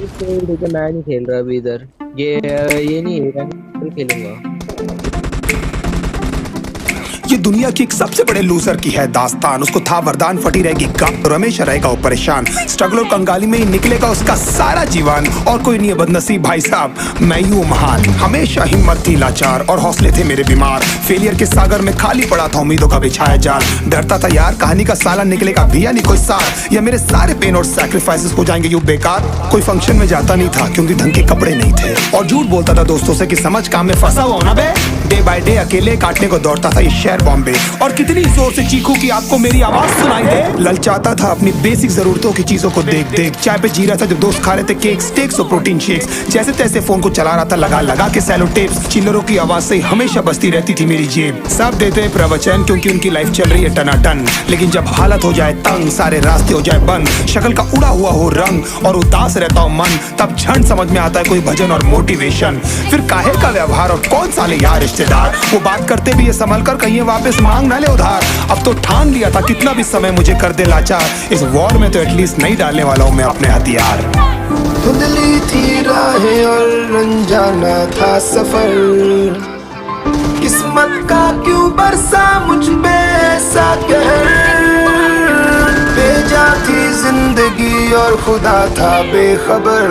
देखिए मैं नहीं खेल रहा अभी इधर। ये नहीं है, मैं खेलूंगा। ये दुनिया की एक सबसे बड़े लूजर की है दास्तान। उसको था वरदान, फटी रहेगी गम तो हमेशा रहेगा वो परेशान। स्ट्रगल और कंगाली में ही निकलेगा उसका सारा जीवन। और कोई नहीं है बदनसीब भाई साहब, मैं ही हूँ महान। हमेशा हिम्मत थी लाचार और हौसले थे मेरे बीमार। फेलियर के सागर में खाली पड़ा था उम्मीदों का बिछाया जाल। डरता था यार कहानी का साला निकलेगा भी या नहीं कोई सार, या मेरे सारे पेन और सैक्रिफाइसेस हो जाएंगे यूं बेकार। कोई फंक्शन में जाता नहीं था क्योंकि ढंग के कपड़े नहीं थे, और झूठ बोलता था दोस्तों से कि समझ काम में फंसा हुआ ना बे। डे बाय डे अकेले काटने को दौड़ता था ये शहर बॉम्बे। और कितनी जोर से चीखूं कि आपको मेरी आवाज सुनाई दे। ललचाता था अपनी बेसिक जरूरतों की चीजों को देख देख। चाय पे जी रहा था जब दोस्त खा रहे थे केक, स्टेक्स और प्रोटीन शेक्स। जैसे तैसे फोन को चला रहा था लगा लगा के सैलो टेप्स। चिल्लरों की आवाज से हमेशा बजती रहती थी मेरी जेब। सब देते प्रवचन क्योंकि उनकी लाइफ चल रही है टनाटन, लेकिन जब हालत हो जाए तंग, सारे रास्ते हो जाए बंद, शक्ल का उड़ा हुआ हो रंग और उदास रहता हो मन, तब क्षण समझ में आता है कोई भजन और मोटिवेशन। फिर काहे का व्यवहार और कौन साले यार रिश्तेदार, वो बात करते भी ये संभल कर कहीं वापस मांग ना ले उधार। अब तो ठान लिया था कितना भी समय मुझे कर दे लाचार, इस वॉर में तो एटलीस्ट नहीं डालने वाला हूँ मैं अपने हथियार। धुंधली थी राहें और अनजाना था सफर, किस्मत का क्यों बरसा मुझ पे ऐसा कहर। भेजा थी जिंदगी और खुदा था बेखबर,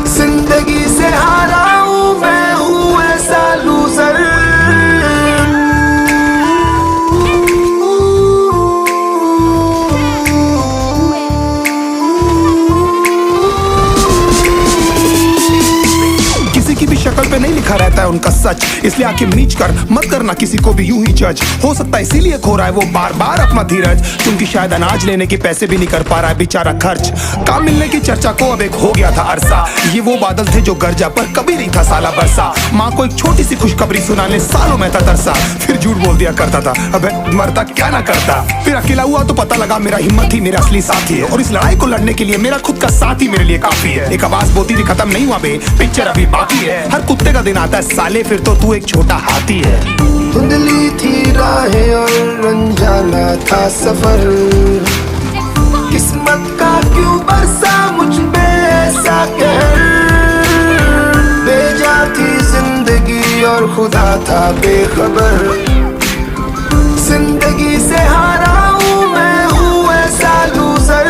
जिंदगी से हारा हूँ मैं, हूँ ऐसा लूजर। किसी की भी शक्ल पे नहीं लिखा रहता है उनका सच, इसलिए आंखें मीच कर मत करना किसी को भी यूं ही जज। हो सकता है इसीलिए खो रहा है वो बार बार अपना धीरज, क्योंकि शायद अनाज लेने के पैसे भी नहीं कर पा रहा है बेचारा खर्च। काम मिलने की चर्चा को अब एक हो गया था अरसा, ये वो बादल थे जो गरजा पर कभी नहीं था साला बरसा। माँ को एक छोटी सी खुशखबरी सुनाने सालों में था तरसा, फिर झूठ बोल दिया करता था अबे मरता क्या ना करता। फिर अकेला हुआ तो पता लगा मेरा हिम्मत ही मेरा असली साथी है, और इस लड़ाई को लड़ने के लिए मेरा खुद का साथ ही मेरे लिए काफी है। एक आवाज बोलती थी खत्म नहीं हुआ बे, पिक्चर अभी बाकी है। हर कुत्ते का दिन आता है साले, फिर तो तू एक छोटा हाथी है। धुंधली थी राहें और अनजाना था सफर, किस्मत का क्यों बरसा मुझ पे ऐसा कहर। भेजा थी जिंदगी और खुदा था बेखबर, जिंदगी से हारा हूँ मैं, हूँ ऐसा लूजर।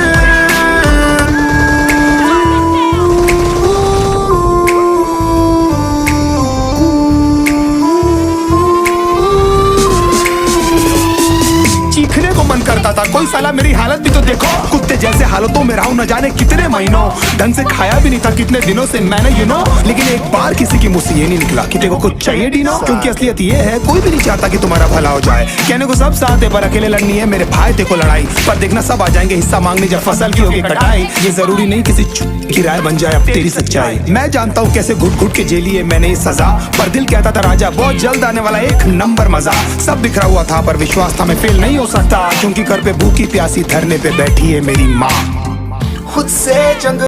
चीखने को मन करता था, कोई साला मेरी हालत भी तो देखो। कुत्ते जैसे हालतों में रहा हूं न जाने कितने महीनों, ढंग से खाया भी नहीं था कितने दिनों से मैंने लेकिन एक बार किसी की मुंह से ये नहीं निकला कि तेरे को कुछ चाहिए डीनो। क्योंकि असलियत ये है कोई भी नहीं चाहता कि तुम्हारा भला हो जाए। कहने को सब साथ है पर अकेले लड़नी है मेरे भाई देखो लड़ाई, पर देखना सब आ जाएंगे हिस्सा मांगने जब फसल की होगी कटाई। ये जरूरी नहीं किसी की राय बन जाए अब तेरी सच्चाई। मैं जानता हूँ कैसे घुट घुट के झेली है मैंने सजा, पर दिल कहता था राजा बहुत जल्द आने वाला एक नंबर मजा। सब बिखरा हुआ था पर विश्वास था मैं फेल नहीं हो सकता, क्योंकि घर पे भूखी प्यासी धरने पे बैठी है मेरी माँ। खुद से जंग